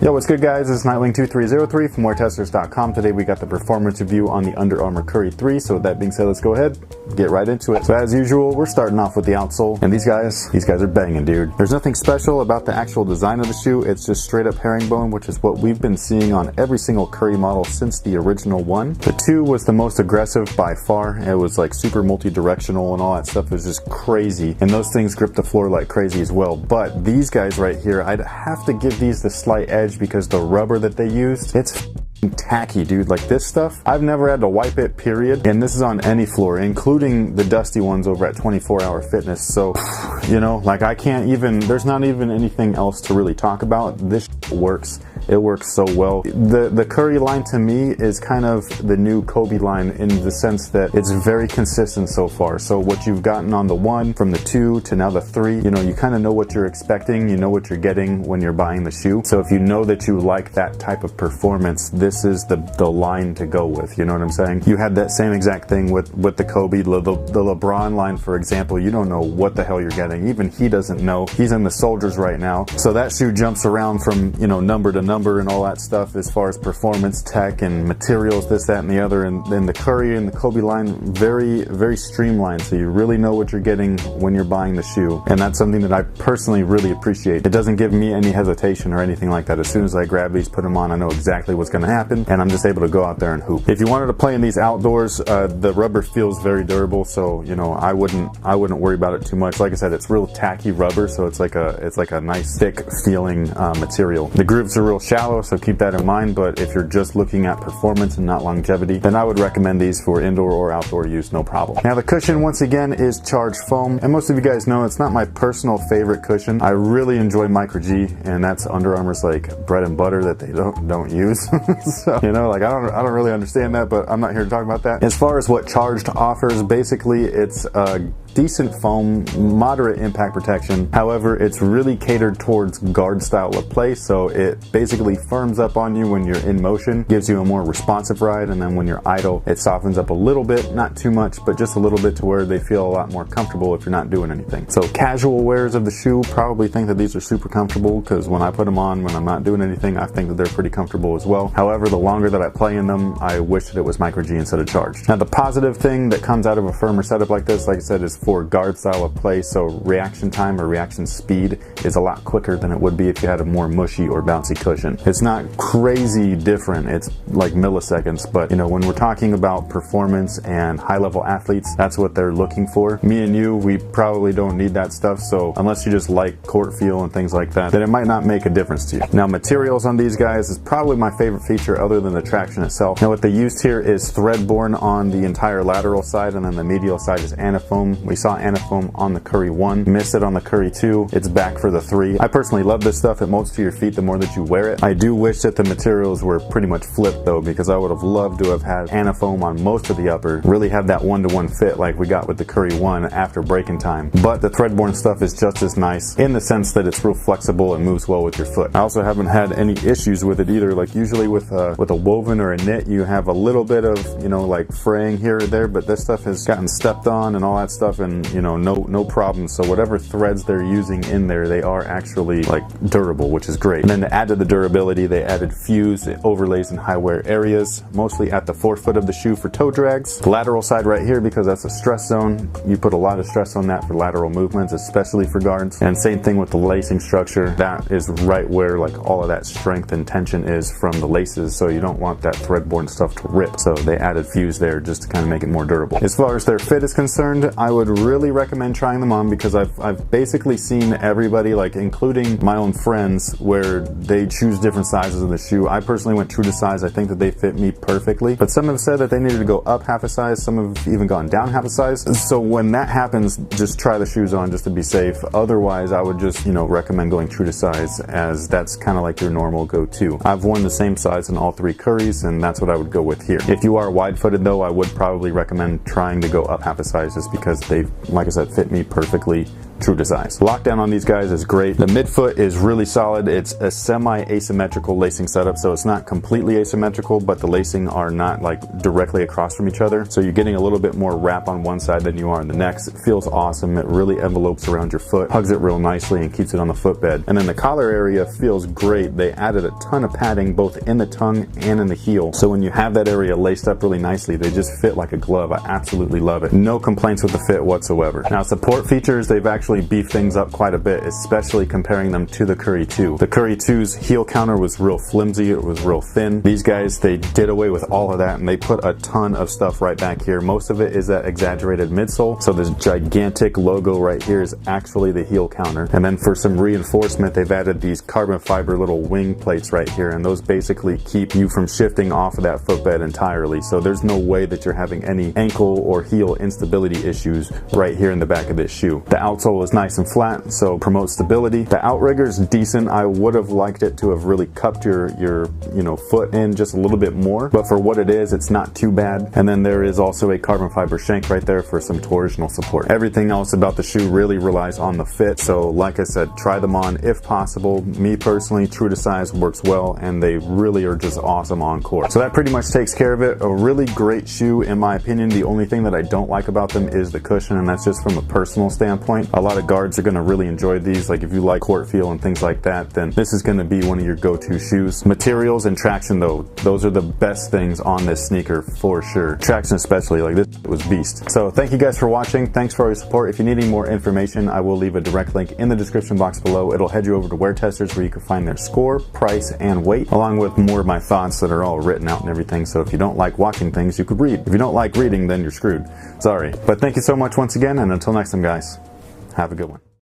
Yo, what's good guys? It's Nightwing2303 from WearTesters.com. Today we got the performance review on the Under Armour Curry 3. So with that being said, let's go ahead, get right into it. So as usual, we're starting off with the outsole. And these guys are banging, dude. There's nothing special about the actual design of the shoe. It's just straight up herringbone, which is what we've been seeing on every single Curry model since the original one. The 2 was the most aggressive by far. It was like super multi-directional and all that stuff was just crazy. And those things grip the floor like crazy as well. But these guys right here, I'd have to give these the slight edge because the rubber that they used, it's tacky, dude. Like this stuff, I've never had to wipe it, period. And this is on any floor, including the dusty ones over at 24 Hour Fitness. So, you know, like I can't even, there's not even anything else to really talk about. This works. It works so well. The Curry line to me is kind of the new Kobe line in the sense that it's very consistent so far. So what you've gotten on the 1 from the 2 to now the 3, you know, you kind of know what you're expecting. You know what you're getting when you're buying the shoe. So if you know that you like that type of performance, this is the line to go with. You know what I'm saying? You had that same exact thing with the Kobe, the LeBron line, for example. You don't know what the hell you're getting. Even he doesn't know. He's in the soldiers right now. So that shoe jumps around from, you know, number to number and all that stuff as far as performance, tech, and materials, this, that, and the other. And then the Curry and the Kobe line, very, very streamlined. So you really know what you're getting when you're buying the shoe. And that's something that I personally really appreciate. It doesn't give me any hesitation or anything like that. As soon as I grab these, put them on, I know exactly what's going to happen, and I'm just able to go out there and hoop. If you wanted to play in these outdoors, the rubber feels very durable. So, you know, I wouldn't worry about it too much. Like I said, it's real tacky rubber. So it's like a nice thick feeling material. The grooves are real shallow, so keep that in mind. But if you're just looking at performance and not longevity, then I would recommend these for indoor or outdoor use, no problem. Now the cushion, once again, is charged foam, and most of you guys know it's not my personal favorite cushion. I really enjoy Micro G, and that's Under Armour's like bread and butter that they don't use. So, you know, like I don't really understand that, but I'm not here to talk about that. As far as what Charged offers, basically it's decent foam, moderate impact protection. However, it's really catered towards guard style of play, so it basically firms up on you when you're in motion, gives you a more responsive ride, and then when you're idle, it softens up a little bit, not too much, but just a little bit to where they feel a lot more comfortable if you're not doing anything. So casual wearers of the shoe probably think that these are super comfortable, because when I put them on when I'm not doing anything, I think that they're pretty comfortable as well. However, the longer that I play in them, I wish that it was Micro G instead of Charged. Now the positive thing that comes out of a firmer setup like this, like I said, is for guard style of play, so reaction time or reaction speed is a lot quicker than it would be if you had a more mushy or bouncy cushion. It's not crazy different, it's like milliseconds, but you know, when we're talking about performance and high level athletes, that's what they're looking for. Me and you, we probably don't need that stuff, so unless you just like court feel and things like that, then it might not make a difference to you. Now materials on these guys is probably my favorite feature other than the traction itself. Now what they used here is thread-borne on the entire lateral side, and then the medial side is anafoam. We saw anafoam on the Curry 1, missed it on the Curry 2, it's back for the 3. I personally love this stuff. It molds to your feet the more that you wear it. I do wish that the materials were pretty much flipped though, because I would have loved to have had anafoam on most of the upper, really have that one-to-one fit like we got with the Curry 1 after breaking time. But the thread-borne stuff is just as nice in the sense that it's real flexible and moves well with your foot. I also haven't had any issues with it either. Like usually with a woven or a knit, you have a little bit of, you know, like fraying here or there, but this stuff has gotten stepped on and all that stuff, and you know, no problem. So whatever threads they're using in there, they are actually like durable, which is great. And then to add to the durability, they added fuse overlays in high wear areas, mostly at the forefoot of the shoe for toe drags. The lateral side right here, because that's a stress zone, you put a lot of stress on that for lateral movements, especially for guards. And same thing with the lacing structure. That is right where like all of that strength and tension is from the laces, so you don't want that thread-borne stuff to rip. So they added fuse there just to kind of make it more durable. As far as their fit is concerned, I would really recommend trying them on, because I've basically seen everybody, like including my own friends, where they choose different sizes of the shoe. I personally went true to size. I think that they fit me perfectly, but some have said that they needed to go up half a size. Some have even gone down half a size. So when that happens, just try the shoes on just to be safe. Otherwise, I would just, you know, recommend going true to size, as that's kind of like your normal go-to. I've worn the same size in all 3 Currys, and that's what I would go with here. If you are wide-footed though, I would probably recommend trying to go up half a size, just because they, like I said, fit me perfectly true to size. Lockdown on these guys is great. The midfoot is really solid. It's a semi-asymmetrical lacing setup, so it's not completely asymmetrical, but the lacing are not like directly across from each other. So you're getting a little bit more wrap on one side than you are on the next. It feels awesome. It really envelopes around your foot, hugs it real nicely, and keeps it on the footbed. And then the collar area feels great. They added a ton of padding both in the tongue and in the heel. So when you have that area laced up really nicely, they just fit like a glove. I absolutely love it. No complaints with the fit whatsoever. Now, support features, they've actually beefed things up quite a bit, especially comparing them to the Curry 2. The Curry 2's heel counter was real flimsy. It was real thin. These guys, they did away with all of that, and they put a ton of stuff right back here. Most of it is that exaggerated midsole. So this gigantic logo right here is actually the heel counter. And then for some reinforcement, they've added these carbon fiber little wing plates right here, and those basically keep you from shifting off of that footbed entirely. So there's no way that you're having any ankle or heel instability issues right here in the back of this shoe. The outsole is nice and flat, so promotes stability. The outrigger is decent. I would have liked it to have really cupped your foot in just a little bit more, but for what it is, it's not too bad. And then there is also a carbon fiber shank right there for some torsional support. Everything else about the shoe really relies on the fit. So like I said, try them on if possible. Me personally, true to size works well, and they really are just awesome on court. So that pretty much takes care of it. A really great shoe in my opinion. The only thing that I don't like about them is the cushion, and that's just from a personal standpoint. A lot of guards are going to really enjoy these. Like if you like court feel and things like that, then this is going to be one of your go-to shoes. Materials and traction though, those are the best things on this sneaker for sure. Traction especially, like this was beast. So thank you guys for watching. Thanks for all your support. If you need any more information, I will leave a direct link in the description box below. It'll head you over to Wear Testers, where you can find their score, price, and weight, along with more of my thoughts that are all written out and everything. So if you don't like watching things, you could read. If you don't like reading, then you're screwed. Sorry. But thank you so much once again, and until next time guys, have a good one.